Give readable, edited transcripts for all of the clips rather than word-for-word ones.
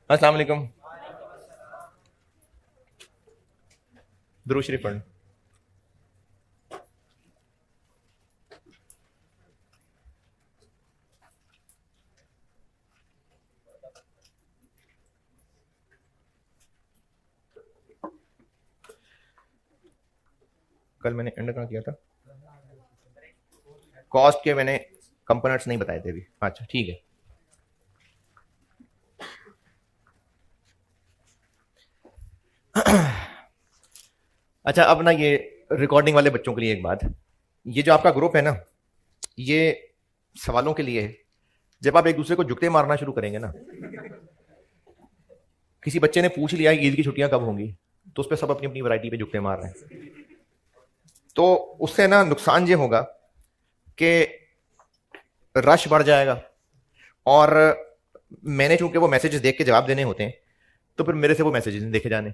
अस्सलाम वालेकुम। दुरूद शरीफ पढ़। कल मैंने एंड कहाँ किया था? कॉस्ट के मैंने कंपोनेंट्स नहीं बताए थे अभी। अच्छा ठीक है। अच्छा अब ना ये रिकॉर्डिंग वाले बच्चों के लिए एक बात, ये जो आपका ग्रुप है ना, ये सवालों के लिए है। जब आप एक दूसरे को जुगते मारना शुरू करेंगे ना, किसी बच्चे ने पूछ लिया ईद की छुट्टियां कब होंगी, तो उस पर सब अपनी अपनी वैरायटी पे जुगते मार रहे हैं। तो उससे ना नुकसान ये होगा कि रश बढ़ जाएगा, और मैंने चूंकि वो मैसेजेस देख के जवाब देने होते हैं, तो फिर मेरे से वो मैसेजेस नहीं देखे जाने,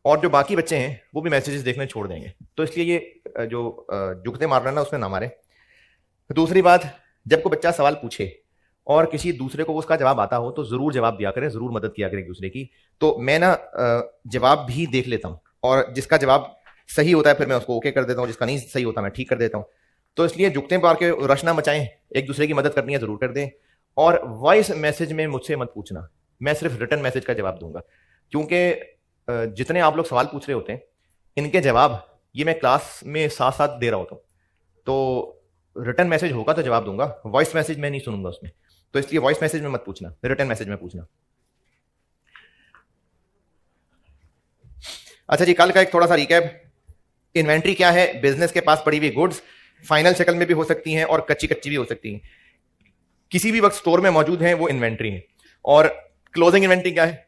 और जो बाकी बच्चे हैं वो भी मैसेजेस देखने छोड़ देंगे। तो इसलिए ये जो जुगते मारना ना, उसमें ना मारे। दूसरी बात, जब कोई बच्चा सवाल पूछे और किसी दूसरे को उसका जवाब आता हो, तो जरूर जवाब दिया करें, जरूर मदद किया करें एक दूसरे की। तो मैं ना जवाब भी देख लेता हूँ, और जिसका जवाब सही होता है फिर मैं उसको ओके कर देता हूँ, जिसका नहीं सही होता मैं ठीक कर देता हूँ। तो इसलिए जुगते मार के रश ना मचाएं, एक दूसरे की मदद करनी है जरूर कर दें। और वॉइस मैसेज में मुझसे मत पूछना, मैं सिर्फ रिटर्न मैसेज का जवाब दूंगा, क्योंकि जितने आप लोग सवाल पूछ रहे होते हैं इनके जवाब ये मैं क्लास में साथ साथ दे रहा होता हूँ। तो रिटर्न मैसेज होगा तो जवाब दूंगा, वॉइस मैसेज मैं नहीं सुनूंगा उसमें। तो इसलिए वॉइस मैसेज में मत पूछना, रिटर्न मैसेज में पूछना। अच्छा जी, कल का एक थोड़ा सा रिकैप। इन्वेंट्री क्या है? बिजनेस के पास पड़ी हुई गुड्स, फाइनल शक्ल में भी हो सकती हैं और कच्ची कच्ची भी हो सकती हैं। किसी भी वक्त स्टोर में मौजूद है वो इन्वेंट्री है। और क्लोजिंग इन्वेंट्री क्या है?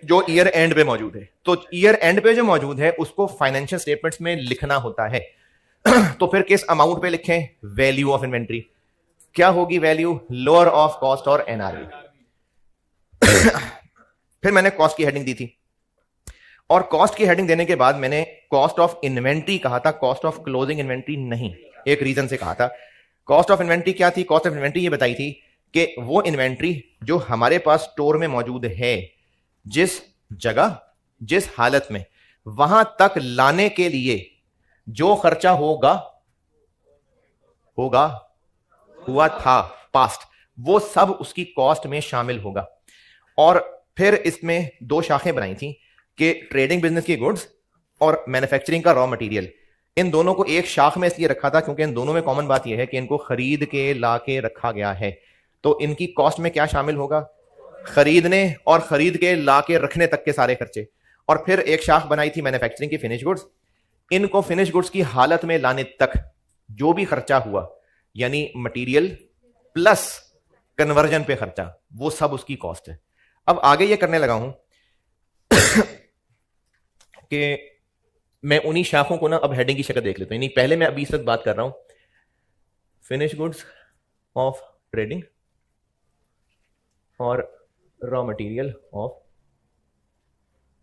जो ईयर एंड पे मौजूद है। तो ईयर एंड पे जो मौजूद है उसको फाइनेंशियल स्टेटमेंट्स में लिखना होता है। तो फिर किस अमाउंट पे लिखें? Value of inventory. क्या होगी वैल्यू? लोअर ऑफ कॉस्ट और एनआरवी। फिर मैंने कॉस्ट की हेडिंग दी थी, और कॉस्ट की हेडिंग देने के बाद मैंने कॉस्ट ऑफ इन्वेंट्री कहा था, कॉस्ट ऑफ क्लोजिंग इन्वेंट्री नहीं। एक रीजन से कहा था। कॉस्ट ऑफ इन्वेंट्री क्या थी? कॉस्ट ऑफ इन्वेंट्री ये बताई थी कि वो इन्वेंट्री जो हमारे पास स्टोर में मौजूद है, जिस जगह जिस हालत में, वहां तक लाने के लिए जो खर्चा होगा होगा हुआ था पास्ट, वो सब उसकी कॉस्ट में शामिल होगा। और फिर इसमें दो शाखें बनाई थी कि ट्रेडिंग बिजनेस की गुड्स और मैन्युफैक्चरिंग का रॉ मटेरियल। इन दोनों को एक शाख में इसलिए रखा था क्योंकि इन दोनों में कॉमन बात यह है कि इनको खरीद के ला के रखा गया है। तो इनकी कॉस्ट में क्या शामिल होगा? खरीदने और खरीद के ला के रखने तक के सारे खर्चे। और फिर एक शाख बनाई थी मैन्युफैक्चरिंग की फिनिश गुड्स। इनको फिनिश गुड्स की हालत में लाने तक जो भी खर्चा हुआ, यानी मटेरियल प्लस कन्वर्जन पे खर्चा, वो सब उसकी कॉस्ट है। अब आगे ये करने लगा हूं कि मैं उन्हीं शाखों को ना अब हेडिंग की शक्ल देख लेता हूं। यानी पहले मैं अभी इस वक्त बात कर रहा हूं फिनिश गुड्स ऑफ ट्रेडिंग और रॉ मटेरियल ऑफ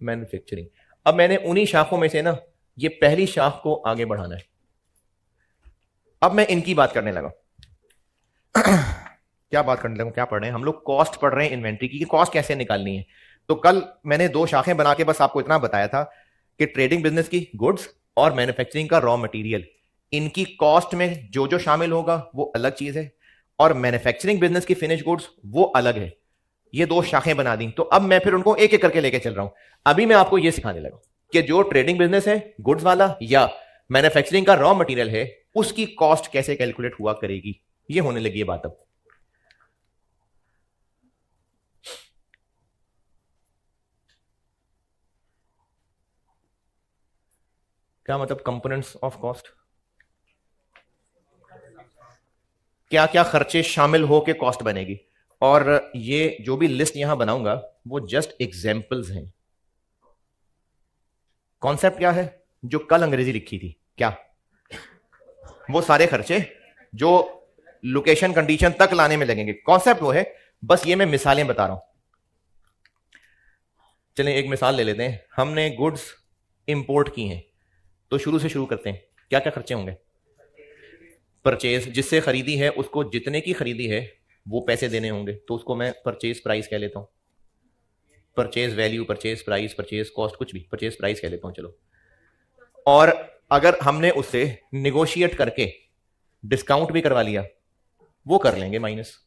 मैन्युफैक्चरिंग। अब मैंने उन्हीं शाखों में से ना ये पहली शाख को आगे बढ़ाना है। अब मैं इनकी बात करने लगा। क्या बात करने लगा? क्या पढ़ रहे हैं हम लोग? कॉस्ट पढ़ रहे हैं इन्वेंट्री की, कॉस्ट कैसे निकालनी है। तो कल मैंने दो शाखें बना के बस आपको इतना बताया था कि ट्रेडिंग बिजनेस की गुड्स और मैन्युफैक्चरिंग का रॉ मटेरियल, इनकी कॉस्ट में जो जो शामिल होगा वो अलग चीज है, और मैन्युफैक्चरिंग बिजनेस की फिनिश गुड्स वो अलग है। ये दो शाखें बना दी। तो अब मैं फिर उनको एक एक करके लेके चल रहा हूं। अभी मैं आपको यह सिखाने लगा कि जो ट्रेडिंग बिजनेस है गुड्स वाला या मैन्युफैक्चरिंग का रॉ मटेरियल है, उसकी कॉस्ट कैसे कैलकुलेट हुआ करेगी। ये होने लगी है बात अब। क्या मतलब कंपोनेंट्स ऑफ कॉस्ट? क्या क्या खर्चे शामिल हो के कॉस्ट बनेगी। और ये जो भी लिस्ट यहां बनाऊंगा वो जस्ट एग्जाम्पल्स हैं। कॉन्सेप्ट क्या है? जो कल अंग्रेजी लिखी थी, क्या वो सारे खर्चे जो लोकेशन कंडीशन तक लाने में लगेंगे, कॉन्सेप्ट वो है। बस ये मैं मिसालें बता रहा हूं। चलें एक मिसाल ले लेते हैं। हमने गुड्स इंपोर्ट की हैं, तो शुरू से शुरू करते हैं। क्या क्या खर्चे होंगे? परचेज, जिससे खरीदी है उसको जितने की खरीदी है वो पैसे देने होंगे, तो उसको मैं परचेज प्राइस कह लेता हूं। Purchase value, purchase price, purchase cost, कुछ भी, परचेज प्राइस कह लेता हूं चलो। और अगर हमने उससे निगोशिएट करके डिस्काउंट भी करवा लिया, वो कर लेंगे माइनस।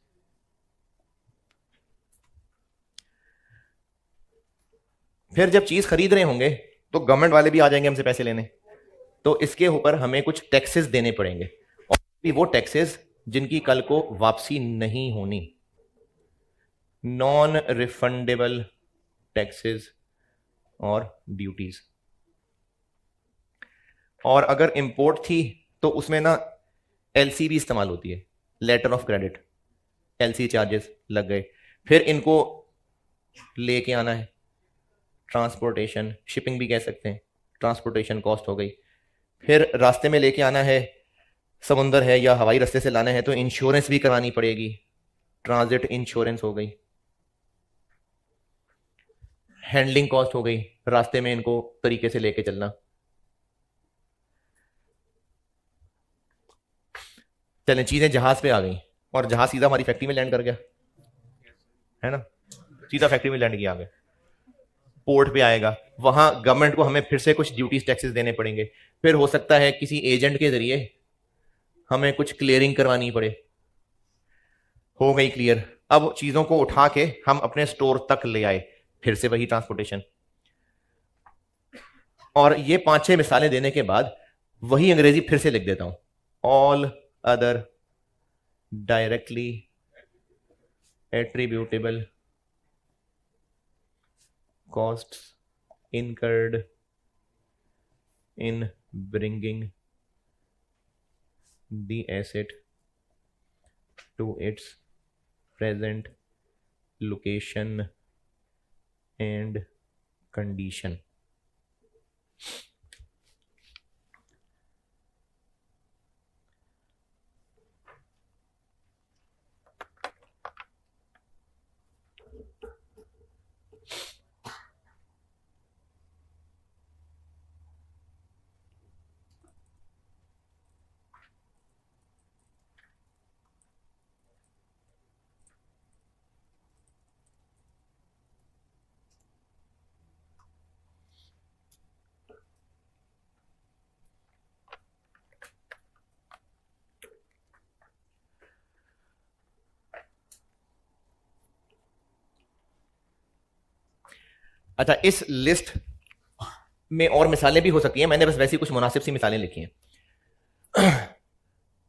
फिर जब चीज खरीद रहे होंगे तो गवर्नमेंट वाले भी आ जाएंगे हमसे पैसे लेने, तो इसके ऊपर हमें कुछ टैक्सेस देने पड़ेंगे, और भी वो टैक्सेस जिनकी कल को वापसी नहीं होनी, नॉन रिफंडेबल टैक्सेस और ड्यूटीज। और अगर इंपोर्ट थी तो उसमें ना एलसी भी इस्तेमाल होती है, letter of credit, LC charges लग गए। फिर इनको लेके आना है, ट्रांसपोर्टेशन, शिपिंग भी कह सकते हैं, ट्रांसपोर्टेशन कॉस्ट हो गई। फिर रास्ते में लेके आना है, समुंदर है या हवाई रास्ते से लाना है तो इंश्योरेंस भी करानी पड़ेगी, ट्रांजिट इंश्योरेंस हो गई। हैंडलिंग कॉस्ट हो गई, रास्ते में इनको तरीके से लेके चलना। चलें, चीजें जहाज पे आ गई और जहाज सीधा हमारी फैक्ट्री में लैंड कर गया, है ना, सीधा फैक्ट्री में लैंड किया, आ गया, पोर्ट पे आएगा, वहां गवर्नमेंट को हमें फिर से कुछ ड्यूटीज टैक्सेस देने पड़ेंगे। फिर हो सकता है किसी एजेंट के जरिए हमें कुछ क्लियरिंग करवानी पड़े। हो गई क्लियर। अब चीजों को उठा के हम अपने स्टोर तक ले आए, फिर से वही ट्रांसपोर्टेशन। और ये 5-6 मिसालें देने के बाद वही अंग्रेजी फिर से लिख देता हूं, all other directly attributable costs incurred in bringing the asset to its present location and condition। अच्छा, इस लिस्ट में और मिसालें भी हो सकती हैं, मैंने बस वैसी कुछ मुनासिब सी मिसालें लिखी हैं।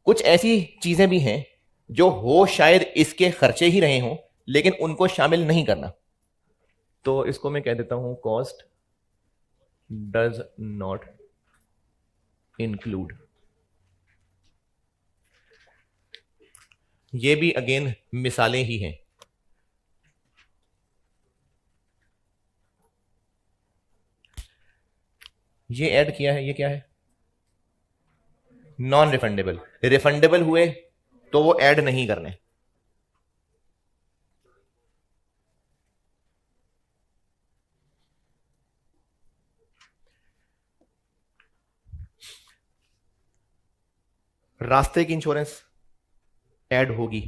कुछ ऐसी चीजें भी हैं जो हो शायद इसके खर्चे ही रहे हों लेकिन उनको शामिल नहीं करना, तो इसको मैं कह देता हूं कॉस्ट डज नॉट इंक्लूड। ये भी अगेन मिसालें ही हैं। ये ऐड किया है, ये क्या है, नॉन रिफंडेबल। रिफंडेबल हुए तो वो ऐड नहीं करने। रास्ते की इंश्योरेंस ऐड होगी,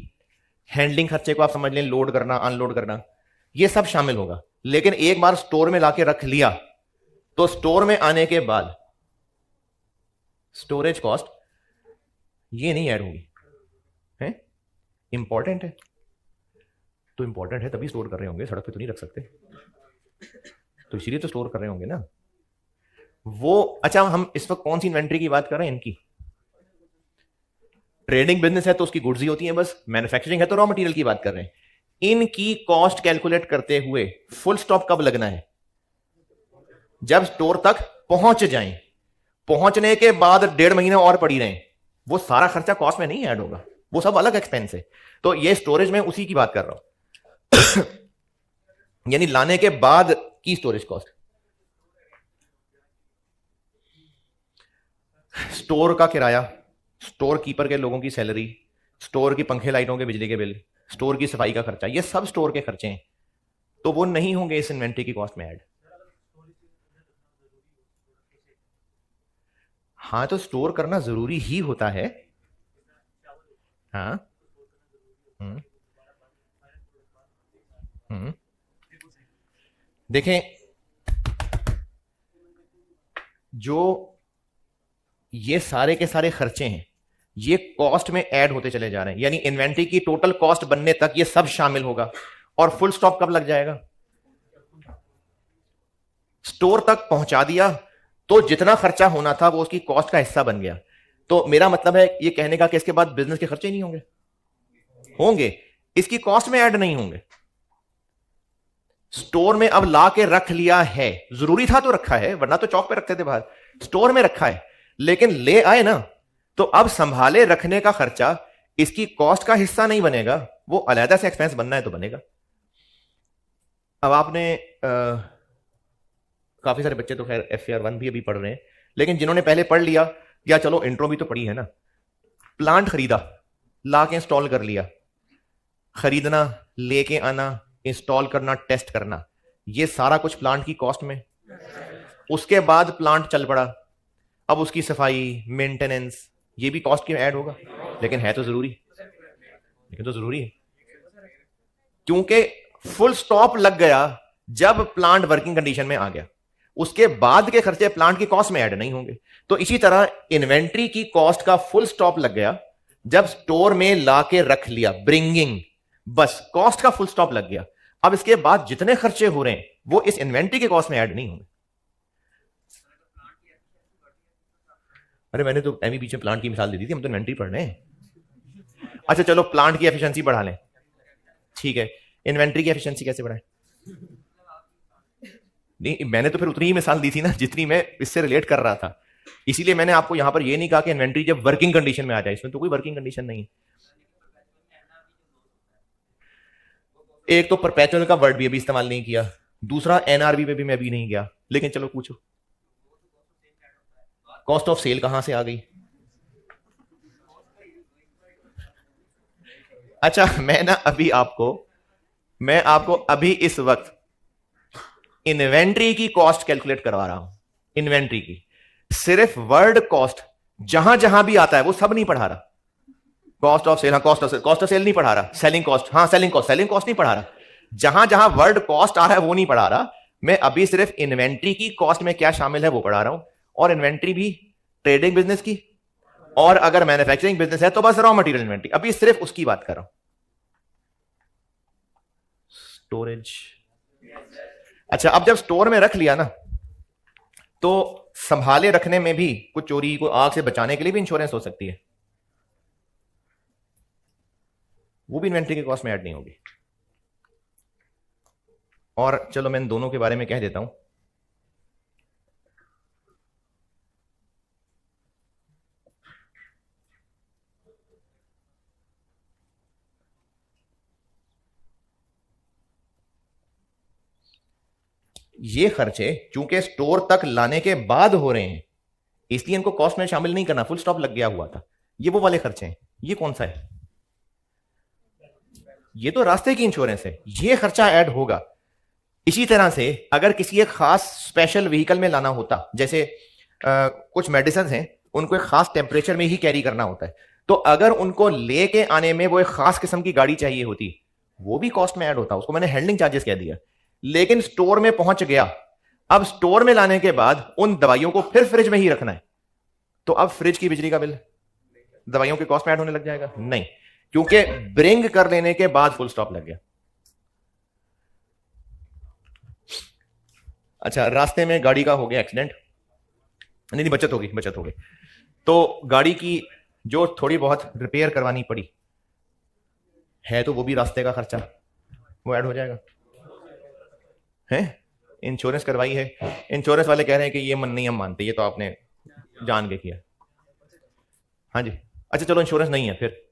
हैंडलिंग खर्चे को आप समझ लें, लोड करना, अनलोड करना, ये सब शामिल होगा। लेकिन एक बार स्टोर में लाके रख लिया तो स्टोर में आने के बाद स्टोरेज कॉस्ट ये नहीं ऐड होगी। है इंपॉर्टेंट है तो इंपॉर्टेंट है तभी स्टोर कर रहे होंगे, सड़क पे तो नहीं रख सकते, तो इसीलिए तो स्टोर कर रहे होंगे ना वो। अच्छा, हम इस वक्त कौन सी इन्वेंट्री की बात कर रहे हैं, इनकी। ट्रेडिंग बिजनेस है तो उसकी गुड्स ही होती हैं बस, मैन्युफैक्चरिंग है तो रॉ मटेरियल की बात कर रहे हैं। इनकी कॉस्ट कैलकुलेट करते हुए फुल स्टॉप कब लगना है, जब स्टोर तक पहुंच जाएं। पहुंचने के बाद 1.5 महीने और पड़ी रहें, वो सारा खर्चा कॉस्ट में नहीं ऐड होगा, वो सब अलग एक्सपेंस है। तो ये स्टोरेज में उसी की बात कर रहा हूं यानी लाने के बाद की स्टोरेज कॉस्ट। स्टोर का किराया, स्टोर कीपर के लोगों की सैलरी, स्टोर की पंखे लाइटों के बिजली के बिल, स्टोर की सफाई का खर्चा, ये सब स्टोर के खर्चे हैं, तो वो नहीं होंगे इस इन्वेंट्री की कॉस्ट में ऐड। हाँ, तो स्टोर करना जरूरी ही होता है। हाँ। हम्म। हम्म। देखें, जो ये सारे के सारे खर्चे हैं ये कॉस्ट में ऐड होते चले जा रहे हैं, यानी इन्वेंट्री की टोटल कॉस्ट बनने तक ये सब शामिल होगा। और फुल स्टॉप कब लग जाएगा? स्टोर तक पहुंचा दिया तो जितना खर्चा होना था वो उसकी कॉस्ट का हिस्सा बन गया। तो मेरा मतलब है ये कहने का कि इसके बाद बिजनेस के खर्चे नहीं होंगे, होंगे, इसकी कॉस्ट में ऐड नहीं होंगे। स्टोर में अब ला के रख लिया है, जरूरी था तो रखा है, वरना तो चौक पे रखते थे बाहर, स्टोर में रखा है, लेकिन ले आए ना, तो अब संभाले रखने का खर्चा इसकी कॉस्ट का हिस्सा नहीं बनेगा, वो अलहदा से एक्सपेंस बनना है तो बनेगा। अब आपने काफी सारे बच्चे तो खैर FAR 1 भी अभी पढ़ रहे हैं, लेकिन जिन्होंने पहले पढ़ लिया या चलो इंट्रो भी तो पढ़ी है ना, प्लांट खरीदा, ला के इंस्टॉल कर लिया, खरीदना, लेके आना, इंस्टॉल करना, टेस्ट करना, ये सारा कुछ प्लांट की कॉस्ट में। उसके बाद प्लांट चल पड़ा, अब उसकी सफाई, मेंटेनेंस, ये भी कॉस्ट में ऐड होगा, लेकिन है तो जरूरी, लेकिन तो जरूरी है, क्योंकि फुल स्टॉप लग गया जब प्लांट वर्किंग कंडीशन में आ गया। उसके बाद के खर्चे प्लांट की कॉस्ट में ऐड नहीं होंगे। तो इसी तरह इन्वेंट्री की कॉस्ट का फुल स्टॉप लग गया जब स्टोर में ला के रख लिया, ब्रिंगिंग, बस कॉस्ट का फुल स्टॉप लग गया। अब इसके बाद जितने खर्चे हो रहे हैं वो इस इन्वेंट्री के कॉस्ट में ऐड नहीं होंगे। अरे मैंने तो एमी बीच में प्लांट की मिसाल दी थी, हम तो इन्वेंट्री पढ़ रहे हैं। अच्छा चलो प्लांट की एफिशिएंसी बढ़ा लें, ठीक है, इन्वेंट्री की एफिशिएंसी कैसे बढ़ाएं? नहीं, मैंने तो फिर उतनी ही मिसाल दी थी ना जितनी मैं इससे रिलेट कर रहा था, इसीलिए मैंने आपको यहां पर यह नहीं कहा कि इन्वेंट्री जब वर्किंग कंडीशन में आ जाए, इसमें तो कोई वर्किंग कंडीशन नहीं। एक तो परपेचुअल का वर्ड भी अभी इस्तेमाल नहीं किया, दूसरा NRV पे भी मैं अभी नहीं गया, लेकिन चलो पूछो, कॉस्ट ऑफ सेल कहां से आ गई? अच्छा मैं आपको अभी इस वक्त इन्वेंट्री की कॉस्ट कैलकुलेट करवा रहा हूं। इन्वेंट्री की सिर्फ वर्ड कॉस्ट जहां जहां भी आता है वो सब नहीं पढ़ा रहा। कॉस्ट ऑफ सेल, हाँ कॉस्ट ऑफ सेल नहीं पढ़ा रहा, सेलिंग कॉस्ट, हाँ सेलिंग कॉस्ट नहीं पढ़ा रहा, जहां जहां वर्ड कॉस्ट आ रहा है वो नहीं पढ़ा रहा। मैं अभी सिर्फ इन्वेंट्री की कॉस्ट में क्या शामिल है वो पढ़ा रहा हूं। और इन्वेंट्री भी ट्रेडिंग बिजनेस की, और अगर मैन्युफैक्चरिंग बिजनेस है तो बस रॉ मटेरियल इन्वेंट्री, अभी सिर्फ उसकी बात कर रहा हूं। स्टोरेज, अच्छा अब जब स्टोर में रख लिया ना, तो संभाले रखने में भी कुछ चोरी को आग से बचाने के लिए भी इंश्योरेंस हो सकती है, वो भी इन्वेंट्री के कॉस्ट में ऐड नहीं होगी। और चलो मैं इन दोनों के बारे में कह देता हूं। ये खर्चे चूंकि स्टोर तक लाने के बाद हो रहे हैं इसलिए इनको कॉस्ट में शामिल नहीं करना, फुल स्टॉप लग गया हुआ था। ये वो वाले खर्चे हैं। ये कौन सा है? ये तो रास्ते की इंश्योरेंस है, ये खर्चा ऐड होगा। इसी तरह से अगर किसी एक खास स्पेशल व्हीकल में लाना होता, जैसे कुछ मेडिसिन हैं उनको एक खास टेम्परेचर में ही कैरी करना होता है, तो अगर उनको लेके आने में वो एक खास किस्म की गाड़ी चाहिए होती, वो भी कॉस्ट में ऐड होता। उसको मैंने हैंडलिंग चार्जेस कह दिया। लेकिन स्टोर में पहुंच गया, अब स्टोर में लाने के बाद उन दवाइयों को फिर फ्रिज में ही रखना है, तो अब फ्रिज की बिजली का बिल दवाइयों के कॉस्ट में ऐड होने लग जाएगा? नहीं, क्योंकि ब्रिंग कर लेने के बाद फुल स्टॉप लग गया। अच्छा, रास्ते में गाड़ी का हो गया एक्सीडेंट, नहीं बचत होगी, तो गाड़ी की जो थोड़ी बहुत रिपेयर करवानी पड़ी है, तो वो भी रास्ते का खर्चा, वो ऐड हो जाएगा। है इंश्योरेंस करवाई है, इंश्योरेंस वाले कह रहे हैं कि ये मन नहीं हम मानते, ये तो आपने जान के किया। हाँ जी, अच्छा चलो इंश्योरेंस नहीं है फिर,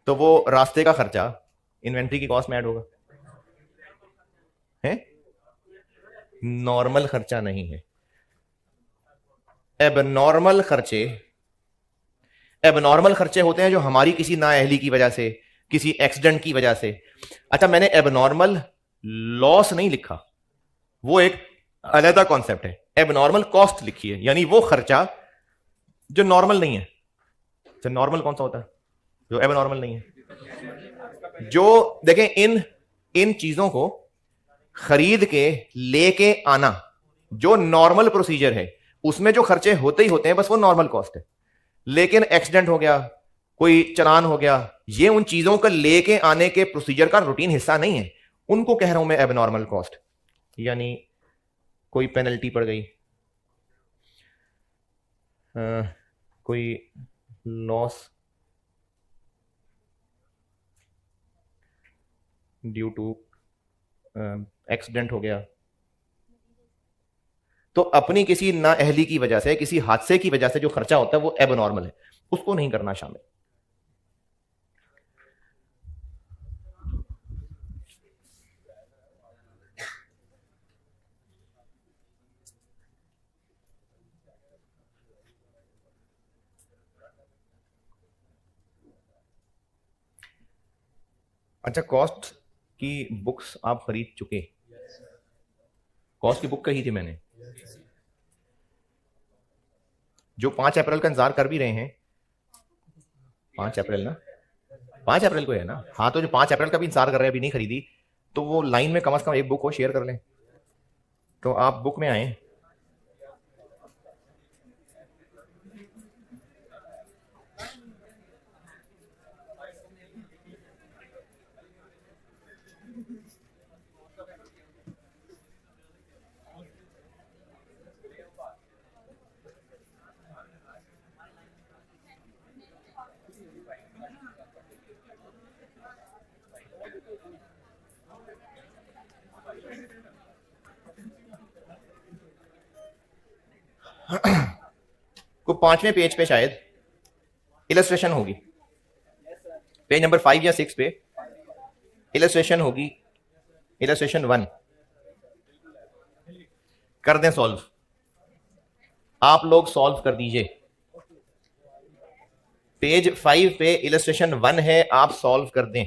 तो वो रास्ते का खर्चा इन्वेंट्री की कॉस्ट में ऐड होगा। है नॉर्मल खर्चा नहीं है, एबनॉर्मल खर्चे होते हैं जो हमारी किसी नाअहली की वजह से, किसी एक्सीडेंट की वजह से। अच्छा, मैंने एबनॉर्मल लॉस नहीं लिखा, वो एक अलग कॉन्सेप्ट है। एबनॉर्मल कॉस्ट लिखी है, यानी वो खर्चा जो नॉर्मल नहीं है। तो नॉर्मल कौन सा होता है? जो एबनॉर्मल नहीं है। जो देखें इन चीजों को खरीद के लेके आना जो नॉर्मल प्रोसीजर है, उसमें जो खर्चे होते ही होते हैं, बस वो नॉर्मल कॉस्ट है। लेकिन एक्सीडेंट हो गया, कोई चलान हो गया, ये उन चीजों का लेके आने के प्रोसीजर का रूटीन हिस्सा नहीं है, उनको कह रहा हूं मैं एबनॉर्मल कॉस्ट। यानी कोई पेनल्टी पड़ गई, कोई लॉस ड्यू टू एक्सीडेंट हो गया, तो अपनी किसी नाअहली की वजह से, किसी हादसे की वजह से जो खर्चा होता है वो एबनॉर्मल है, उसको नहीं करना शामिल। अच्छा, कॉस्ट की बुक्स आप खरीद चुके? कॉस्ट की बुक कही थी मैंने, जो 5 अप्रैल का इंतजार कर भी रहे हैं। 5 अप्रैल ना, 5 अप्रैल को है ना? हाँ, तो जो 5 अप्रैल का भी इंतजार कर रहे हैं, अभी नहीं खरीदी, तो वो लाइन में कम से कम एक बुक हो, शेयर कर लें। तो आप बुक में आए। को 5वें पेज पे शायद इलस्ट्रेशन होगी, पेज नंबर 5 या 6 पे इलस्ट्रेशन होगी, इलस्ट्रेशन 1। कर दें सॉल्व, आप लोग सॉल्व कर दीजिए। पेज 5 पे इलस्ट्रेशन 1 है, आप सॉल्व कर दें।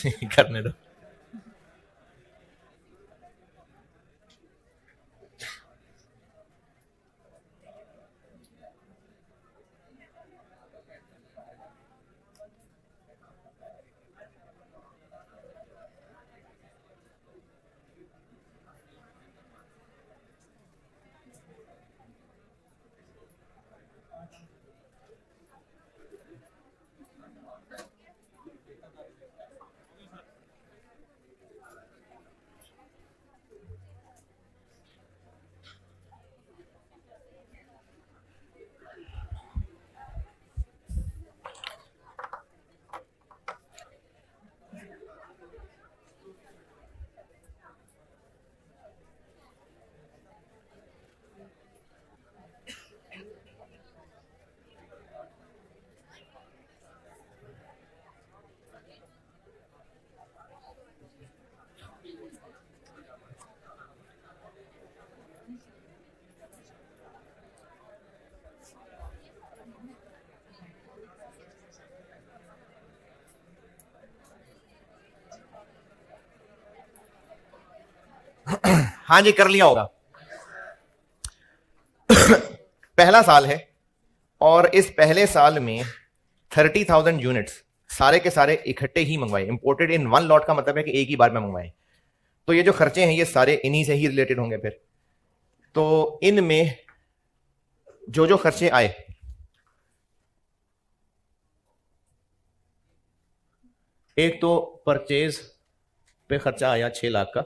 करने दो। हाँ जी, कर लिया होगा। पहला साल है और इस पहले साल में 30,000 यूनिट्स सारे के सारे इकट्ठे ही मंगवाए। इंपोर्टेड इन वन लॉट का मतलब है कि एक ही बार में मंगवाए। तो ये जो खर्चे हैं ये सारे इन्हीं से ही रिलेटेड होंगे। फिर तो इनमें जो जो खर्चे आए, एक तो परचेज पे खर्चा आया 6 लाख का,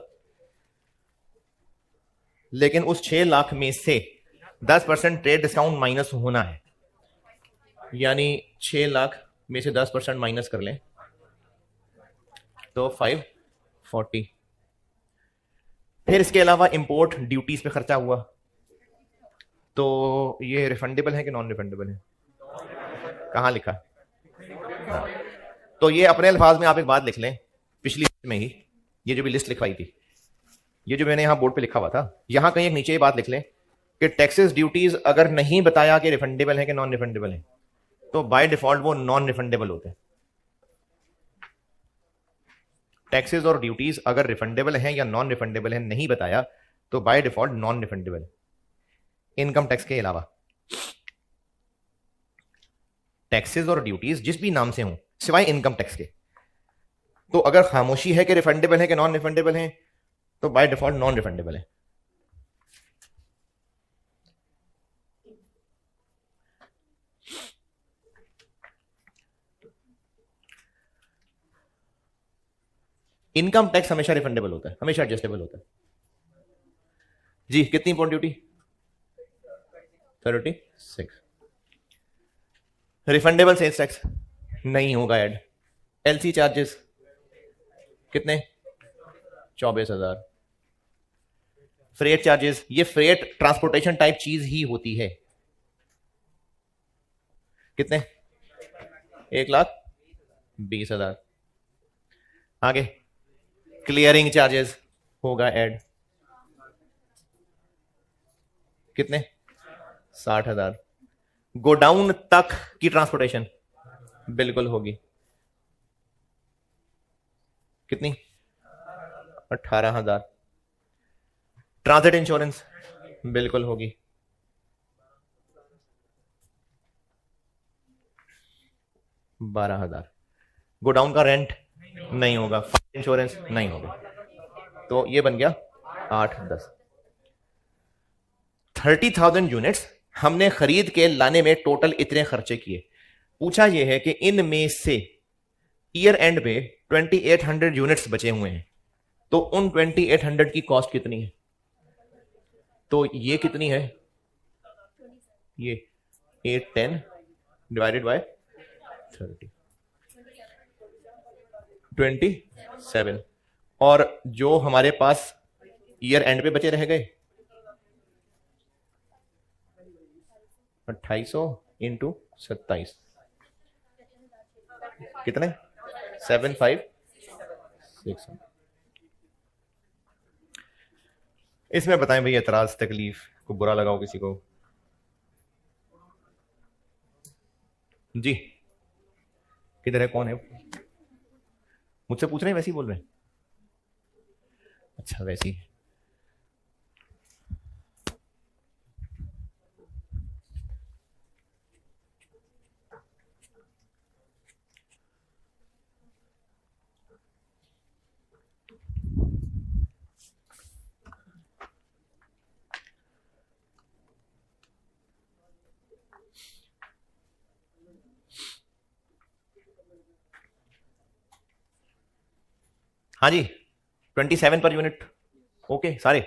लेकिन उस 6 लाख में से 10% ट्रेड डिस्काउंट माइनस होना है, यानी 6 लाख में से 10% माइनस कर लें तो 540। फिर इसके अलावा इंपोर्ट ड्यूटीज पे खर्चा हुआ, तो ये रिफंडेबल है कि नॉन रिफंडेबल है? कहां लिखा? हाँ। तो ये अपने अल्फाज में आप एक बात लिख लें, पिछली में ही ये जो भी लिस्ट लिखवाई थी, ये जो मैंने यहां बोर्ड पे लिखा हुआ था, यहां कहीं एक नीचे ये बात लिख लें कि टैक्सेस ड्यूटीज अगर नहीं बताया कि रिफंडेबल है कि नॉन रिफंडेबल है, तो बाय डिफॉल्ट वो नॉन रिफंडेबल होते हैं। टैक्सेस और ड्यूटीज अगर रिफंडेबल हैं या नॉन रिफंडेबल है नहीं बताया, तो by default non refundable. Income tax के अलावा टैक्सेस और ड्यूटीज जिस भी नाम से हों सिवाय इनकम टैक्स के, तो अगर खामोशी है कि रिफंडेबल है कि नॉन रिफंडेबल है, तो बाय डिफॉल्ट नॉन रिफंडेबल है। इनकम टैक्स हमेशा रिफंडेबल होता है, हमेशा एडजस्टेबल होता है। जी कितनी import duty? 36। Refundable sales tax नहीं होगा ऐड। एलसी चार्जेस कितने? 24,000। फ्रेट चार्जेस, ये फ्रेट ट्रांसपोर्टेशन टाइप चीज ही होती है। कितने? 1,20,000। आगे क्लियरिंग चार्जेस होगा ऐड, कितने? 60,000। गोडाउन तक की ट्रांसपोर्टेशन बिल्कुल होगी, कितनी? 18,000। ट्रांजिट इंश्योरेंस बिल्कुल होगी, 12,000। गोडाउन का रेंट नहीं होगा, इंश्योरेंस नहीं होगा, तो ये बन गया 8-10। 30,000 यूनिट्स हमने खरीद के लाने में टोटल इतने खर्चे किए। पूछा यह है कि इनमें से ईयर एंड पे 2800 यूनिट्स बचे हुए हैं, तो उन 2800 की कॉस्ट कितनी है? तो ये कितनी है? ये 810 डिवाइडेड बाय 30, 27। और जो हमारे पास ईयर एंड पे बचे रह गए 2800 इंटू 27, कितने? 756। इसमें बताएं भाई, एतराज तकलीफ को बुरा लगाओ किसी को? जी किधर है, कौन है? मुझसे पूछ रहे हैं वैसे ही बोल रहे हैं? अच्छा वैसे ही। हाँ जी, 27 पर यूनिट। ओके सारे।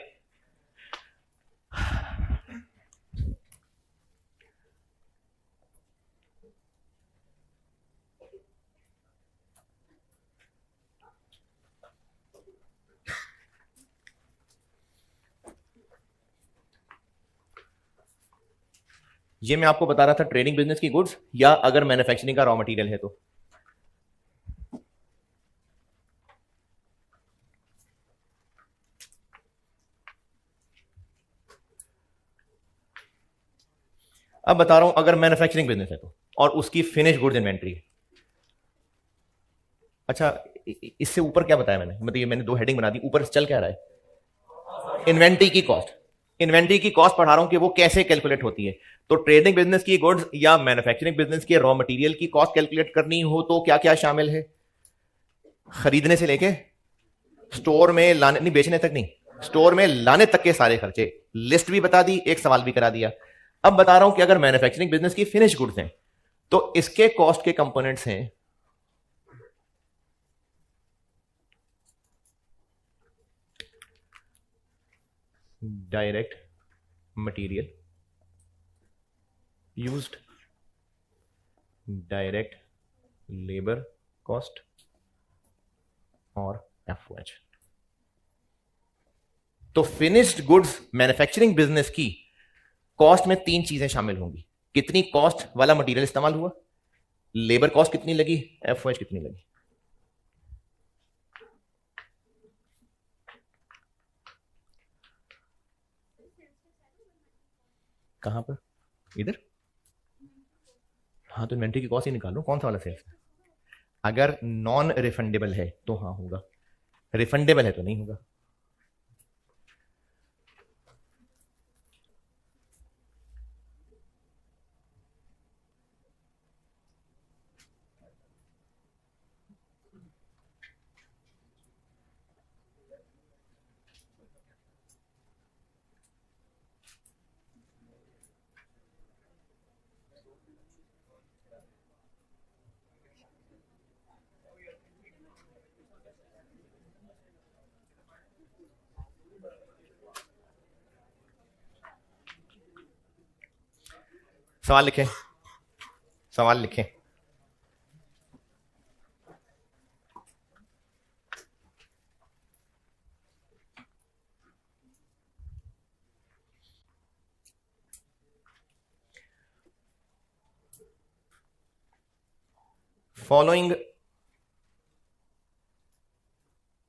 ये मैं आपको बता रहा था ट्रेडिंग बिजनेस की गुड्स, या अगर मैन्युफैक्चरिंग का रॉ मटेरियल है तो। अब बता रहा हूं अगर मैन्युफैक्चरिंग बिजनेस है तो, और उसकी फिनिश गुड्स इन्वेंट्री। अच्छा, इससे ऊपर क्या बताया मैंने, मतलब ये मैंने दो हेडिंग बना दी, ऊपर चल क्या रहा है? इन्वेंट्री की कॉस्ट। इन्वेंट्री की कॉस्ट पढ़ा रहा हूं कि वो कैसे कैलकुलेट होती है। तो ट्रेडिंग बिजनेस की गुड्स या मैन्युफैक्चरिंग बिजनेस के रॉ मटेरियल की कॉस्ट कैलकुलेट करनी हो तो क्या क्या शामिल है? खरीदने से लेके स्टोर में लाने, नहीं बेचने तक नहीं, स्टोर में लाने तक के सारे खर्चे। लिस्ट भी बता दी, एक सवाल भी करा दिया। अब बता रहा हूं कि अगर मैन्युफैक्चरिंग बिजनेस की फिनिश गुड्स हैं तो इसके कॉस्ट के कंपोनेंट्स हैं direct material used, direct labour cost और एफओएच। तो फिनिश्ड गुड्स मैन्युफैक्चरिंग बिजनेस की कॉस्ट में तीन चीजें शामिल होंगी। कितनी कॉस्ट वाला मटेरियल इस्तेमाल हुआ, लेबर कॉस्ट कितनी लगी, एफओएच कितनी लगी। कहां पर? इधर। हाँ तो इन्वेंट्री की कॉस्ट ही निकालो, कौन सा वाला सेल्स? अगर नॉन रिफंडेबल है तो हाँ होगा, रिफंडेबल है तो नहीं होगा। सवाल लिखें, सवाल लिखें। Following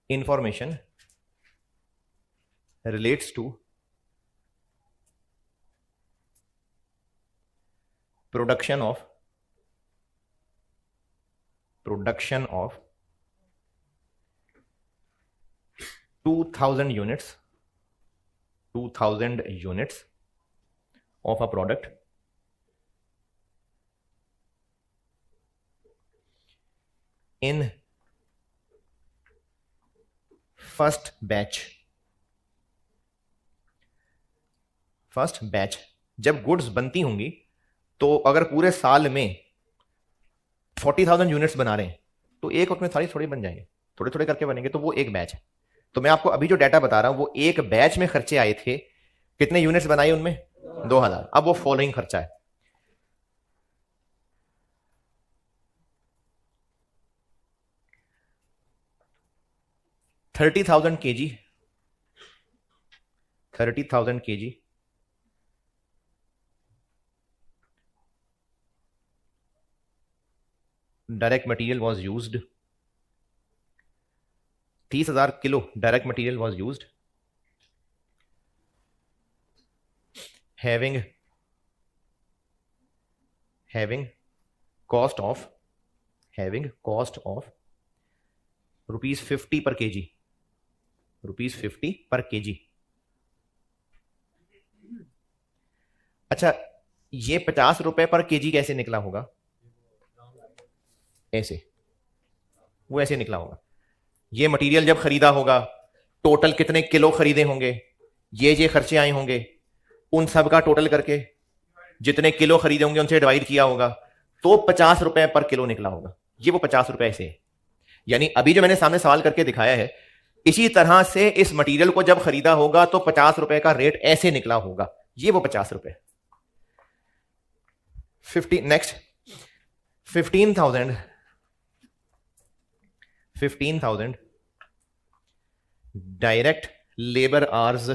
information relates to production of 2000 units of a product in first batch. जब गुड्स बनती होंगी तो अगर पूरे साल में 40,000 यूनिट्स बना रहे हैं तो एक वक्त में सारी थोड़ी बन जाएंगे, थोड़े थोड़े करके बनेंगे, तो वो एक बैच है। तो मैं आपको अभी जो डाटा बता रहा हूं वो एक बैच में खर्चे आए थे, कितने यूनिट्स बनाए उनमें? 2000। अब वो फॉलोइंग खर्चा है। 30,000 kg, 30,000 kg direct material was used, 30,000 kilo direct material was used, having cost of ₹50 पर केजी, ₹50 पर केजी। अच्छा, ये ₹50 पर केजी कैसे निकला होगा? ऐसे, वो ऐसे निकला होगा। ये मटेरियल जब खरीदा होगा, टोटल कितने किलो खरीदे होंगे, ये खर्चे आए होंगे, उन सब का टोटल करके जितने किलो खरीदे होंगे उनसे डिवाइड किया होगा, तो ₹50 पर किलो निकला होगा। ये वो ₹50 ऐसे है। यानी अभी जो मैंने सामने सवाल करके दिखाया है, इसी तरह से इस मटेरियल को जब खरीदा होगा तो ₹50 का रेट ऐसे निकला होगा। ये वो ₹50। 50 next 15,000 direct labour hours,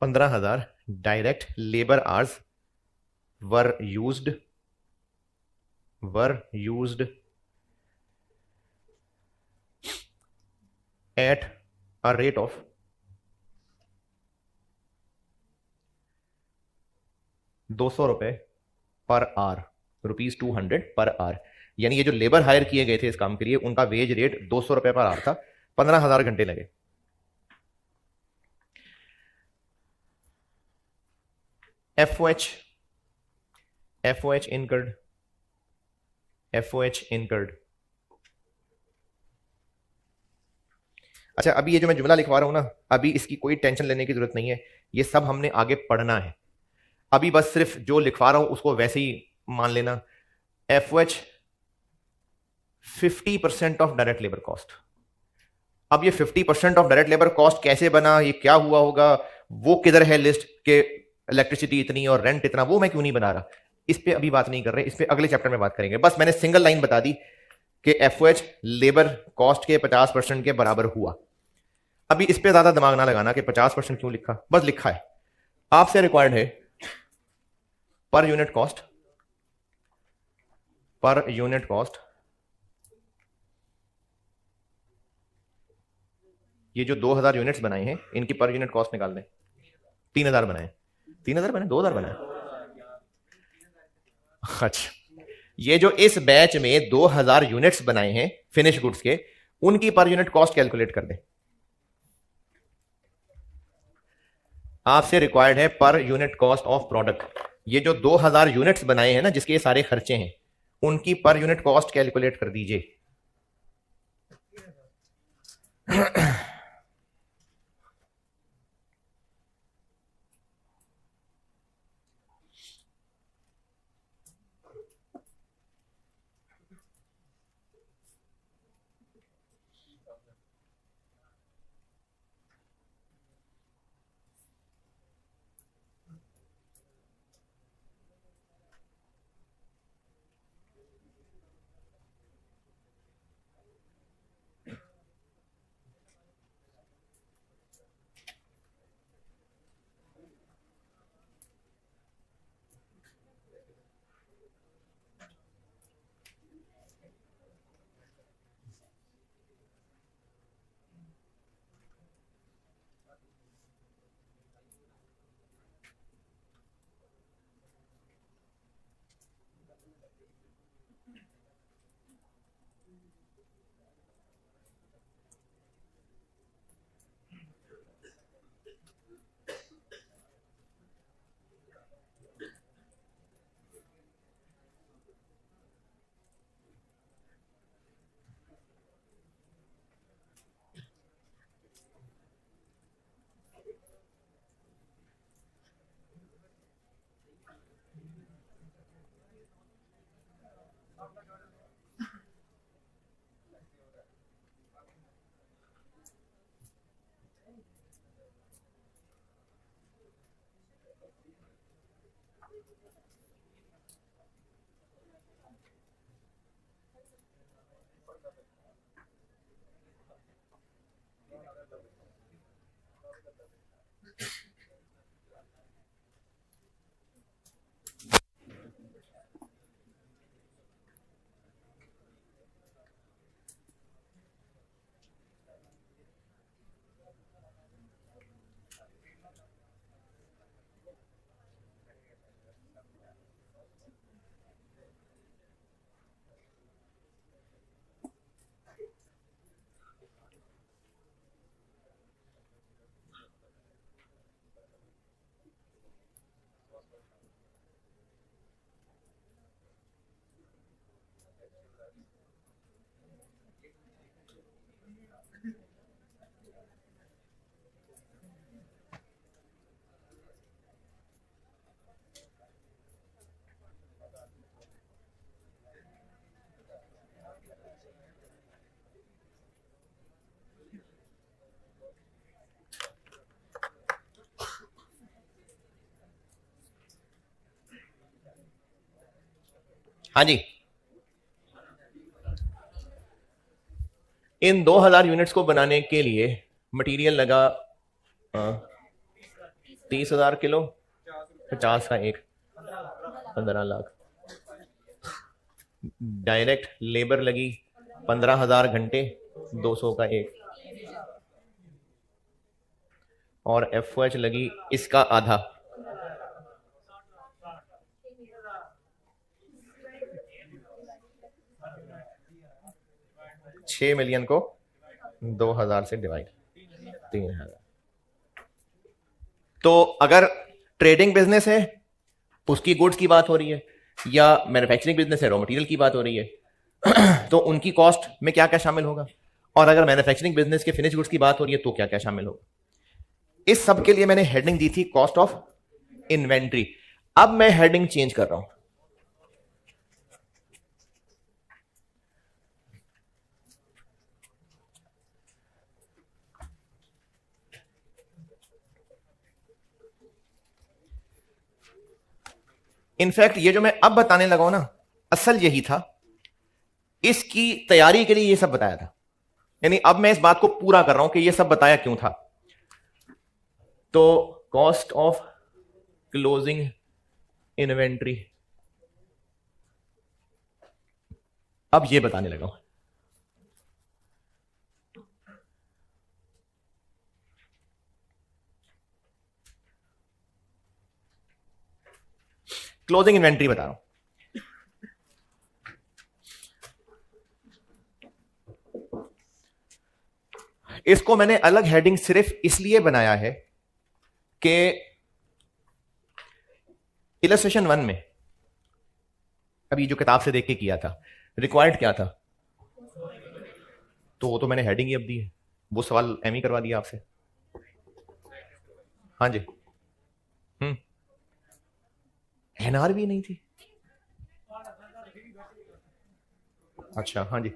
15,000 direct labour hours were used at a rate of ₹200 per hour, ₹200 per hour. यानी ये जो लेबर हायर किए गए थे इस काम के लिए, उनका वेज रेट ₹200 पर आवर था। 15,000 घंटे लगे। FOH incurred। अच्छा, अभी ये जो मैं जुमला लिखवा रहा हूं ना, अभी इसकी कोई टेंशन लेने की जरूरत नहीं है। ये सब हमने आगे पढ़ना है। अभी बस सिर्फ जो लिखवा रहा हूं उसको वैसे ही मान लेना। FOH 50% of direct labour cost. अब ये 50% ऑफ डायरेक्ट लेबर कॉस्ट कैसे बना, ये क्या हुआ होगा, वो किधर है लिस्ट के, इलेक्ट्रिसिटी इतनी और रेंट इतना, वो मैं क्यों नहीं बना रहा, इस पे अभी बात नहीं कर रहे, इस पे अगले चैप्टर में बात करेंगे। बस मैंने सिंगल लाइन बता दी कि FOH लेबर कॉस्ट के 50% के बराबर हुआ। अभी इस पे ज्यादा दिमाग ना लगाना कि 50% क्यों लिखा, बस लिखा है। आपसे रिक्वायर्ड है पर यूनिट कॉस्ट, ये जो 2000 यूनिट्स बनाए हैं इनकी पर यूनिट कॉस्ट निकाल दें। 3000 बनाए, 3000 बनाए, 2000 बनाए। अच्छा, ये जो इस बैच में 2000 यूनिट्स बनाए हैं फिनिश गुड्स के, उनकी पर यूनिट कॉस्ट कैलकुलेट कर दें। आपसे रिक्वायर्ड है per unit cost of product. ये जो 2000 यूनिट्स बनाए हैं ना, जिसके ये सारे खर्चे हैं, उनकी पर यूनिट कॉस्ट कैलकुलेट कर दीजिए। हाँ जी, इन 2000 यूनिट्स को बनाने के लिए मटेरियल लगा 30,000 किलो, 50 का एक, 15 लाख। डायरेक्ट लेबर लगी 15,000 घंटे, 200 का एक, और एफ लगी इसका आधा, 6 मिलियन को 2000 से डिवाइड, 3,000। तो अगर ट्रेडिंग बिजनेस है, उसकी गुड्स की बात हो रही है, या मैन्युफैक्चरिंग बिजनेस है, रॉ मटेरियल की बात हो रही है, तो उनकी कॉस्ट में क्या क्या शामिल होगा, और अगर मैन्युफैक्चरिंग बिजनेस के फिनिश गुड्स की बात हो रही है तो क्या क्या शामिल होगा। इस सब के लिए मैंने हेडिंग दी थी कॉस्ट ऑफ इन्वेंट्री। अब मैं हेडिंग चेंज कर रहा हूं। इनफैक्ट ये जो मैं अब बताने लगा हूं ना, असल यही था, इसकी तैयारी के लिए ये सब बताया था। यानी अब मैं इस बात को पूरा कर रहा हूं कि ये सब बताया क्यों था। तो कॉस्ट ऑफ क्लोजिंग इन्वेंट्री, अब ये बताने लगा हूं। क्लोजिंग इन्वेंट्री बता रहा हूं। इसको मैंने अलग हेडिंग सिर्फ इसलिए बनाया है कि इलस्ट्रेशन 1 में अभी जो किताब से देख के किया था, रिक्वायर्ड क्या था, तो वो तो मैंने हेडिंग ही अब दी है, वो सवाल एम ही करवा दिया आपसे। हाँ जी, एनआर भी नहीं थी। अच्छा, हाँ जी,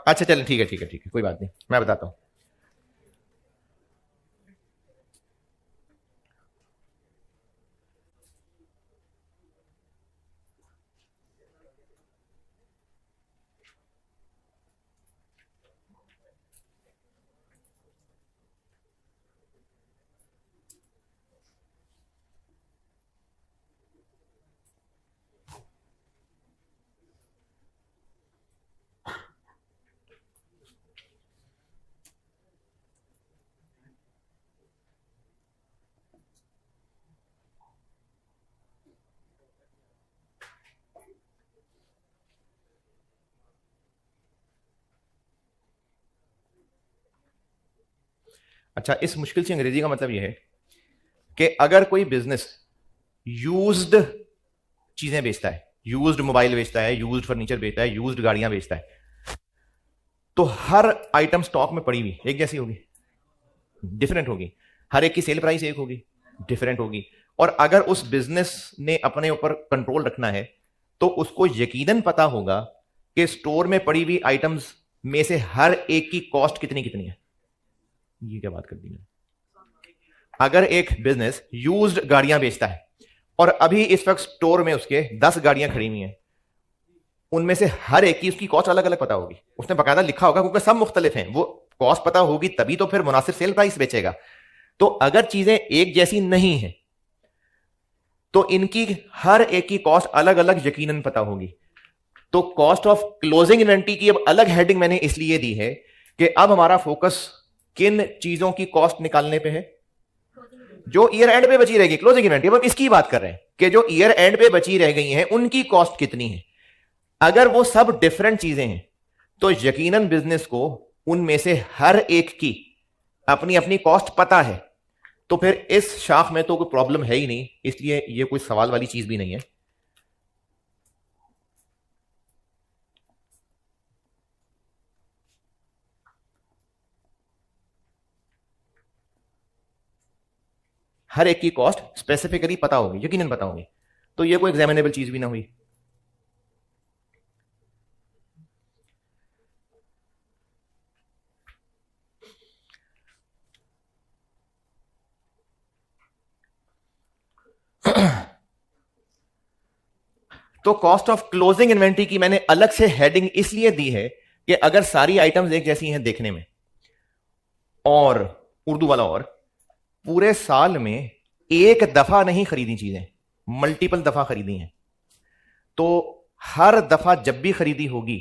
अच्छा चलें, ठीक है ठीक है ठीक है, कोई बात नहीं, मैं बताता हूं। अच्छा, इस मुश्किल सी अंग्रेजी का मतलब यह है कि अगर कोई बिजनेस यूज्ड चीजें बेचता है, यूज्ड मोबाइल बेचता है, यूज्ड फर्नीचर बेचता है, यूज्ड गाड़ियां बेचता है, तो हर आइटम स्टॉक में पड़ी हुई एक जैसी होगी, डिफरेंट होगी। हर एक की सेल प्राइस एक होगी, डिफरेंट होगी। और अगर उस बिजनेस ने अपने ऊपर कंट्रोल रखना है तो उसको यकीनन पता होगा कि स्टोर में पड़ी हुई आइटम्स में से हर एक की कॉस्ट कितनी कितनी है। ये क्या बात कर दी मैंने। अगर एक बिजनेस यूज्ड गाड़ियां बेचता है और अभी इस वक्त स्टोर में उसके 10 गाड़ियां खड़ी हुई हैं, उनमें से हर एक की उसकी कॉस्ट अलग अलग पता होगी, उसने बकायदा लिखा होगा, क्योंकि सब मुख्तलिफ हैं, वो कॉस्ट पता होगी तभी तो फिर मुनासिब सेल प्राइस बेचेगा। तो अगर चीजें एक जैसी नहीं है तो इनकी हर एक की कॉस्ट अलग अलग यकीनन पता होगी। तो कॉस्ट ऑफ क्लोजिंग इन्वेंट्री की अब अलग हेडिंग मैंने इसलिए दी है कि अब हमारा फोकस किन चीजों की कॉस्ट निकालने पे है, जो ईयर एंड पे बची रहेगी, क्लोजिंग इन्वेंट्री। अब इसकी बात कर रहे हैं कि जो ईयर एंड पे बची रह गई हैं उनकी कॉस्ट कितनी है। अगर वो सब डिफरेंट चीजें हैं तो यकीनन बिजनेस को उनमें से हर एक की अपनी अपनी कॉस्ट पता है, तो फिर इस शाख में तो कोई प्रॉब्लम है ही नहीं, इसलिए ये कोई सवाल वाली चीज भी नहीं है। हर एक की कॉस्ट स्पेसिफिकली पता होगी, यकीनन पता होगी, तो ये कोई एग्जामिनेबल चीज भी ना हुई। तो कॉस्ट ऑफ क्लोजिंग इन्वेंट्री की मैंने अलग से हेडिंग इसलिए दी है कि अगर सारी आइटम्स एक जैसी हैं देखने में, और उर्दू वाला, और पूरे साल में एक दफा नहीं खरीदी चीजें, मल्टीपल दफा खरीदी हैं, तो हर दफा जब भी खरीदी होगी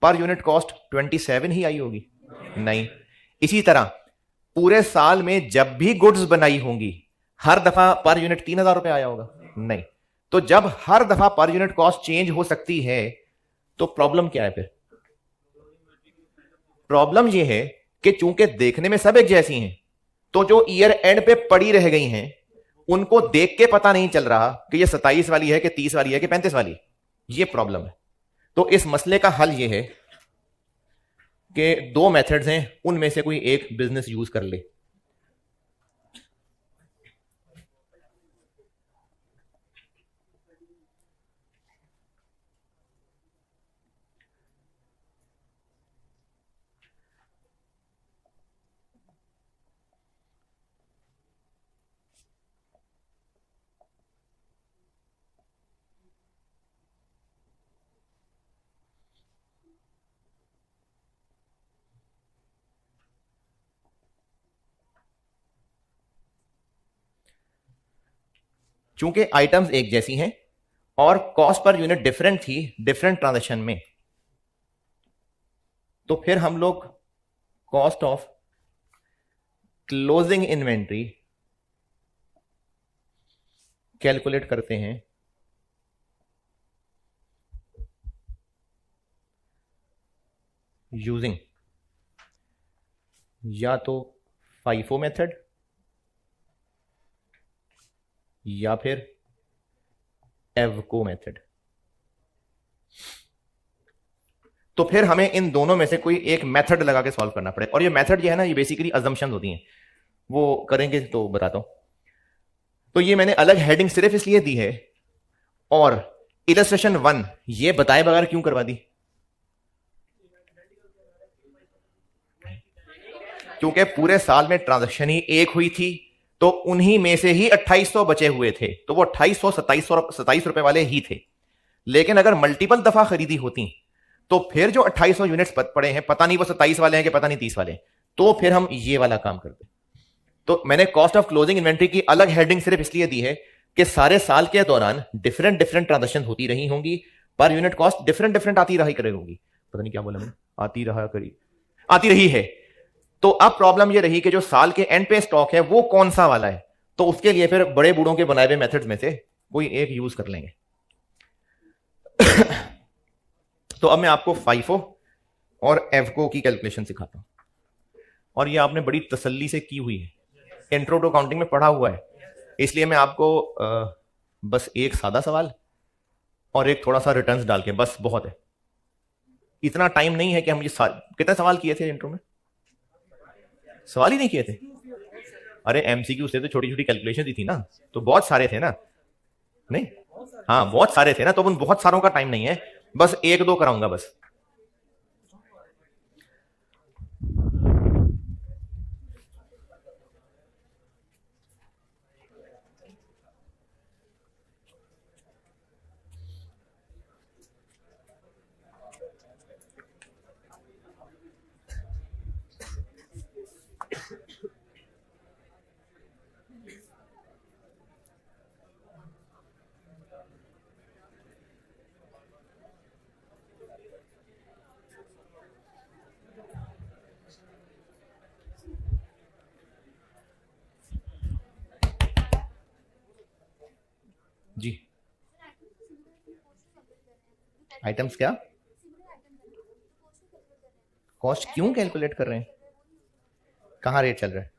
पर यूनिट कॉस्ट 27 ही आई होगी? नहीं। इसी तरह पूरे साल में जब भी गुड्स बनाई होंगी हर दफा पर यूनिट 3,000 रुपए आया होगा? नहीं। तो जब हर दफा पर यूनिट कॉस्ट चेंज हो सकती है तो प्रॉब्लम क्या है फिर? प्रॉब्लम यह है कि चूंकि देखने में सब एक जैसी हैं, तो जो ईयर एंड पे पड़ी रह गई हैं उनको देख के पता नहीं चल रहा कि ये 27 वाली है कि 30 वाली है कि 35 वाली। ये प्रॉब्लम है। तो इस मसले का हल ये है कि दो मेथड्स हैं, उनमें से कोई एक बिजनेस यूज कर ले। चूंकि आइटम्स एक जैसी हैं और कॉस्ट पर यूनिट डिफरेंट थी डिफरेंट ट्रांजैक्शन में, तो फिर हम लोग cost of closing inventory calculate करते हैं यूजिंग या तो फाइफो मेथड या फिर एवको मेथड। तो फिर हमें इन दोनों में से कोई एक मेथड लगा के सॉल्व करना पड़े, और ये मेथड जो है ना, ये बेसिकली अजम्पशंस होती हैं, वो करेंगे तो बताता हूं। तो ये मैंने अलग हेडिंग सिर्फ इसलिए दी है, और इलस्ट्रेशन 1 ये बताए बगैर क्यों करवा दी? क्योंकि पूरे साल में ट्रांजैक्शन ही एक हुई थी, तो उन्हीं में से ही 2800 बचे हुए थे, तो वो 2800 27 रुपए वाले ही थे। लेकिन अगर मल्टीपल दफा खरीदी होती तो फिर जो 2800 यूनिट्स पड़े हैं, पता नहीं वो 27 वाले हैं कि पता नहीं 30 वाले हैं, तो फिर हम ये वाला काम करते। तो मैंने कॉस्ट ऑफ क्लोजिंग इन्वेंट्री की अलग हेडिंग सिर्फ इसलिए दी है कि सारे साल के दौरान डिफरेंट डिफरेंट ट्रांजैक्शन होती रही होंगी, per unit cost different different आती रही करी होगी। पता नहीं क्या बोला मैंने, आती रही है। तो अब प्रॉब्लम ये रही कि जो साल के एंड पे स्टॉक है वो कौन सा वाला है, तो उसके लिए फिर बड़े बूढ़ों के बनाए हुए मेथड्स में से कोई एक यूज कर लेंगे। तो अब मैं आपको फाइफो और एवको की कैलकुलेशन सिखाता हूं, और ये आपने बड़ी तसल्ली से की हुई है, इंट्रो टू अकाउंटिंग में पढ़ा हुआ है, इसलिए मैं आपको बस एक सादा सवाल और एक थोड़ा सा रिटर्न्स डाल के, बस बहुत है। इतना टाइम नहीं है कि हम ये कितने सवाल किए थे इंट्रो में? सवाल ही नहीं किए थे। अरे एमसीक्यू से तो छोटी छोटी कैलकुलेशन दी थी ना, तो बहुत सारे थे ना? नहीं, हाँ बहुत सारे थे ना, तो उन बहुत सारों का टाइम नहीं है, बस एक दो कराऊंगा बस। जी, आइटम्स क्या कॉस्ट क्यों कैलकुलेट कर रहे हैं? कहां रेट चल रहा है?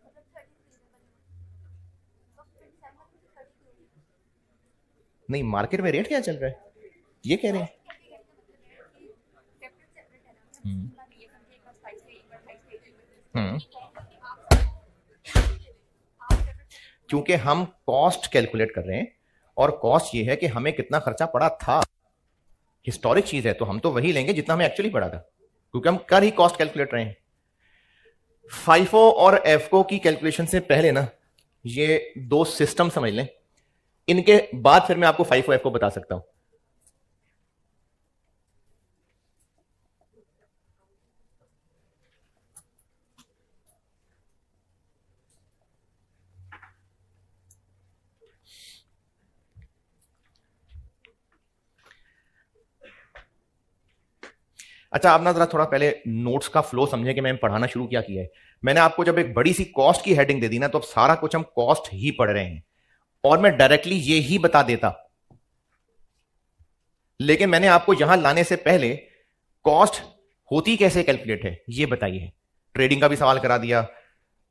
नहीं, मार्केट में रेट क्या चल रहा है ये कह रहे हैं? हम्म हम्म क्योंकि हम कॉस्ट कैलकुलेट कर रहे हैं, और कॉस्ट ये है कि हमें कितना खर्चा पड़ा था, हिस्टोरिक चीज है, तो हम तो वही लेंगे जितना हमें एक्चुअली पड़ा था, क्योंकि हम कर ही कॉस्ट कैलकुलेट रहे हैं। फाइफो और एफको की कैलकुलेशन से पहले ना ये दो सिस्टम समझ लें, इनके बाद फिर मैं आपको फाइफो एफको बता सकता हूं। अच्छा, आप ना जरा थोड़ा पहले नोट्स का फ्लो समझे कि मैंने पढ़ाना शुरू क्या किया है। मैंने आपको जब एक बड़ी सी कॉस्ट की हेडिंग दे दी ना, तो अब सारा कुछ हम कॉस्ट ही पढ़ रहे हैं, और मैं डायरेक्टली ये ही बता देता, लेकिन मैंने आपको यहां लाने से पहले कॉस्ट होती कैसे कैलकुलेट है ये बताइए। ट्रेडिंग का भी सवाल करा दिया,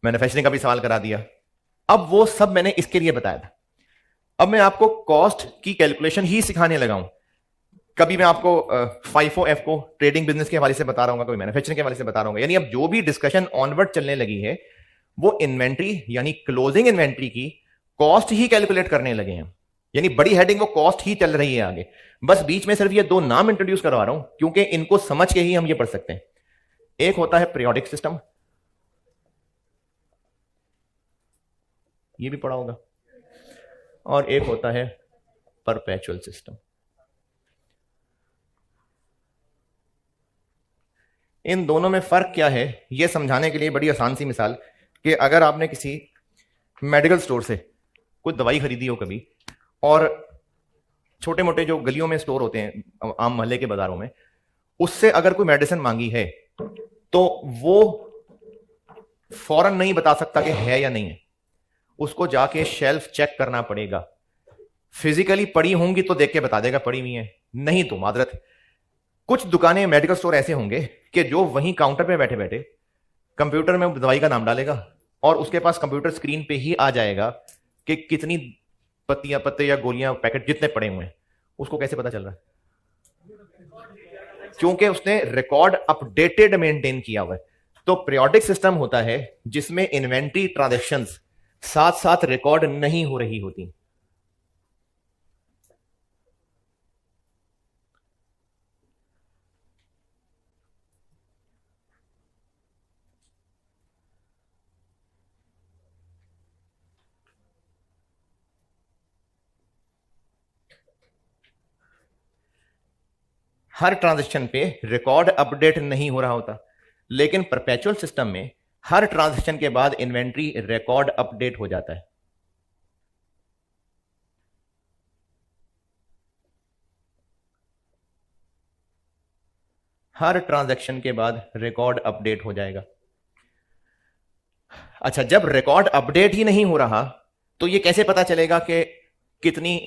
मैन्युफैक्चरिंग का भी सवाल करा दिया, अब वो सब मैंने इसके लिए बताया था। अब मैं आपको कॉस्ट की कैलकुलेशन ही सिखाने लगा हूं। कभी मैं आपको FIFO F को ट्रेडिंग बिजनेस के हवाले से बता रहा हूं, कभी मैन्युफैक्चरिंग के हवाले से बता रहा हूं। यानी अब जो भी डिस्कशन ऑनवर्ड चलने लगी है वो इन्वेंट्री यानी क्लोजिंग इन्वेंट्री की कॉस्ट ही कैलकुलेट करने लगे हैं। यानी बड़ी हेडिंग वो कॉस्ट ही चल रही है आगे। बस बीच में सिर्फ ये दो नाम इंट्रोड्यूस करवा रहा हूं क्योंकि इनको समझ के ही हम ये पढ़ सकते हैं। एक होता है पीरियोडिक सिस्टम, ये भी पढ़ा होगा, और एक होता है परपेचुअल सिस्टम। इन दोनों में फर्क क्या है यह समझाने के लिए बड़ी आसान सी मिसाल कि अगर आपने किसी मेडिकल स्टोर से कोई दवाई खरीदी हो कभी, और छोटे मोटे जो गलियों में स्टोर होते हैं आम मोहल्ले के बाजारों में, उससे अगर कोई मेडिसिन मांगी है तो वो फौरन नहीं बता सकता कि है या नहीं है, उसको जाके शेल्फ चेक करना पड़ेगा। फिजिकली पड़ी होंगी तो देख के बता देगा पड़ी हुई है, नहीं तो माजरत। कुछ दुकानें मेडिकल स्टोर ऐसे होंगे कि जो वहीं काउंटर पे बैठे बैठे कंप्यूटर में दवाई का नाम डालेगा और उसके पास कंप्यूटर स्क्रीन पे ही आ जाएगा कि कितनी पत्तियां, पत्ते या गोलियां, पैकेट जितने पड़े हुए हैं। उसको कैसे पता चल रहा है? क्योंकि उसने रिकॉर्ड अपडेटेड मेंटेन किया हुआ है। तो पीरियोडिक सिस्टम होता है जिसमें इन्वेंट्री ट्रांजैक्शंस साथ साथ रिकॉर्ड नहीं हो रही होती। हर ट्रांजैक्शन पे रिकॉर्ड अपडेट नहीं हो रहा होता, लेकिन परपेचुअल सिस्टम में हर ट्रांजैक्शन के बाद इन्वेंट्री रिकॉर्ड अपडेट हो जाता है। हर ट्रांजैक्शन के बाद रिकॉर्ड अपडेट हो जाएगा। अच्छा, जब रिकॉर्ड अपडेट ही नहीं हो रहा तो यह कैसे पता चलेगा कि कितनी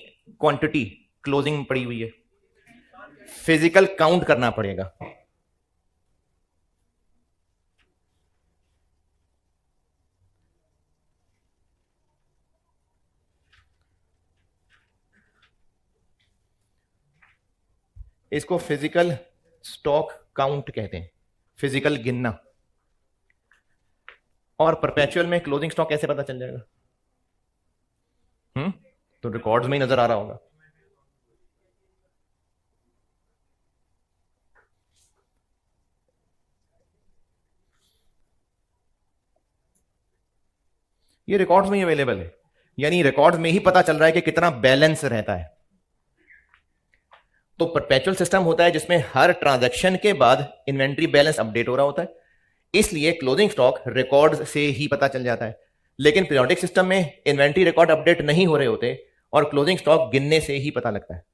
क्वांटिटी क्लोजिंग पड़ी हुई है? फिजिकल काउंट करना पड़ेगा। इसको फिजिकल स्टॉक काउंट कहते हैं, फिजिकल गिनना। और परपेचुअल में क्लोजिंग स्टॉक कैसे पता चल जाएगा? तो रिकॉर्ड्स में ही नजर आ रहा होगा। ये रिकॉर्ड्स में ही अवेलेबल है, यानी रिकॉर्ड्स में ही पता चल रहा है कि कितना बैलेंस रहता है। तो परपेचुअल सिस्टम होता है जिसमें हर ट्रांजैक्शन के बाद इन्वेंट्री बैलेंस अपडेट हो रहा होता है, इसलिए क्लोजिंग स्टॉक रिकॉर्ड्स से ही पता चल जाता है। लेकिन पीरियोडिक सिस्टम में इन्वेंट्री रिकॉर्ड अपडेट नहीं हो रहे होते और क्लोजिंग स्टॉक गिनने से ही पता लगता है।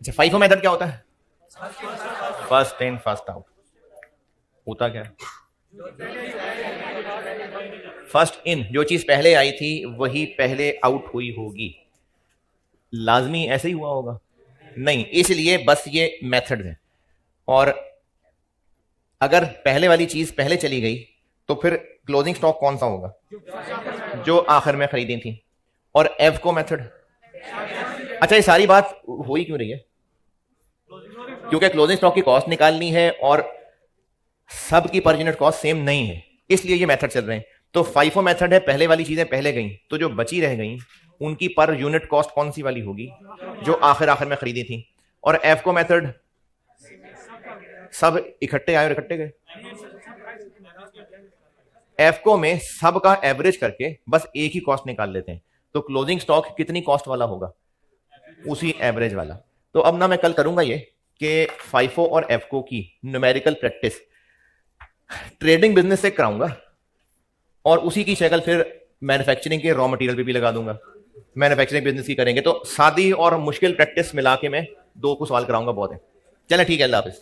अच्छा, FIFO मेथड क्या होता है? First in first out. होता क्या है? फर्स्ट इन, जो चीज पहले आई थी वही पहले आउट हुई होगी। लाजमी ऐसे ही हुआ होगा? नहीं, इसलिए बस ये मेथड है। और अगर पहले वाली चीज पहले चली गई तो फिर क्लोजिंग स्टॉक कौन सा होगा? जो आखिर में खरीदी थी। और एफको मेथड, अच्छा ये सारी बात हो ही क्यों रही है? क्योंकि क्लोजिंग स्टॉक की कॉस्ट निकालनी है और सब की पर यूनिट कॉस्ट सेम नहीं है, इसलिए ये मेथड चल रहे हैं। तो फाइफो मेथड है, पहले वाली चीजें पहले गई तो जो बची रह गई उनकी पर यूनिट कॉस्ट कौन सी वाली होगी? जो आखिर में खरीदी थी। और एफको मेथड, सब इकट्ठे आए और इकट्ठे गए। एफको में सब का एवरेज करके बस एक ही कॉस्ट निकाल लेते हैं। तो क्लोजिंग स्टॉक कितनी कॉस्ट वाला होगा? उसी एवरेज वाला। तो अब ना मैं कल करूंगा ये कि फाइफो और एफको की न्यूमेरिकल प्रैक्टिस ट्रेडिंग बिजनेस से कराऊंगा और उसी की शक्ल फिर मैन्युफैक्चरिंग के रॉ मटेरियल पे भी लगा दूंगा। मैन्युफैक्चरिंग बिजनेस की करेंगे तो सादी और मुश्किल प्रैक्टिस मिला के मैं 2 को सवाल कराऊंगा, बहुत है। चलें ठीक है, अल्लाह हाफिज।